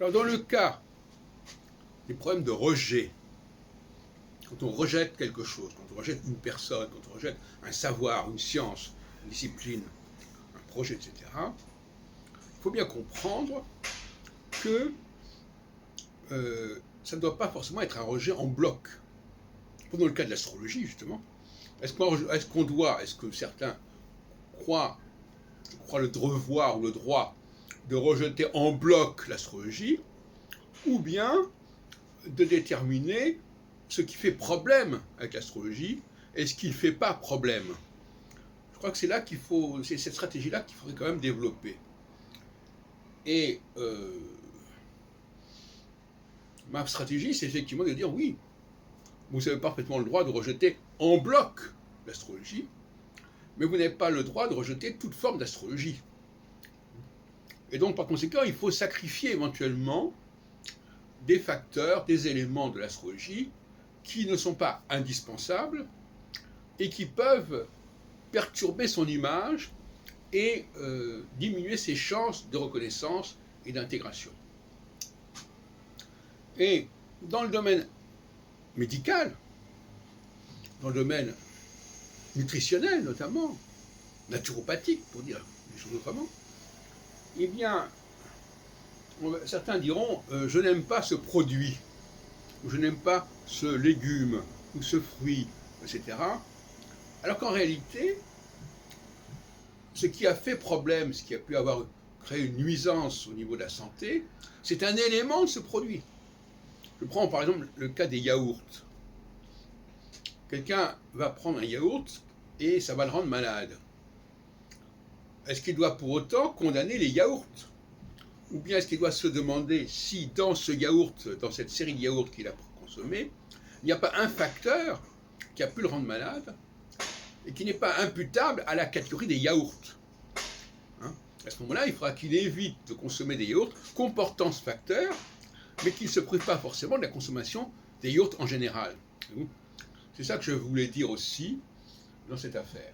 Alors dans le cas des problèmes de rejet, quand on rejette quelque chose, quand on rejette une personne, quand on rejette un savoir, une science, une discipline, un projet, etc., il faut bien comprendre que ça ne doit pas forcément être un rejet en bloc. Dans le cas de l'astrologie, justement, est-ce que certains croient le devoir ou le droit de rejeter en bloc l'astrologie, ou bien de déterminer ce qui fait problème avec l'astrologie et ce qui ne fait pas problème. Je crois que c'est cette stratégie-là qu'il faudrait quand même développer. Et ma stratégie, c'est effectivement de dire oui, vous avez parfaitement le droit de rejeter en bloc l'astrologie, mais vous n'avez pas le droit de rejeter toute forme d'astrologie. Et donc, par conséquent, il faut sacrifier éventuellement des facteurs, des éléments de l'astrologie qui ne sont pas indispensables et qui peuvent perturber son image et diminuer ses chances de reconnaissance et d'intégration. Et dans le domaine médical, dans le domaine nutritionnel notamment, naturopathique pour dire les choses autrement, eh bien, certains diront je n'aime pas ce produit, ou je n'aime pas ce légume, ou ce fruit, etc. Alors qu'en réalité, ce qui a fait problème, ce qui a pu avoir créé une nuisance au niveau de la santé, c'est un élément de ce produit. Je prends par exemple le cas des yaourts. Quelqu'un va prendre un yaourt et ça va le rendre malade. Est-ce qu'il doit pour autant condamner les yaourts? Ou bien est-ce qu'il doit se demander si dans ce yaourt, dans cette série de yaourts qu'il a consommé, il n'y a pas un facteur qui a pu le rendre malade et qui n'est pas imputable à la catégorie des yaourts. À ce moment-là, il faudra qu'il évite de consommer des yaourts comportant ce facteur, mais qu'il ne se prive pas forcément de la consommation des yaourts en général. C'est ça que je voulais dire aussi dans cette affaire.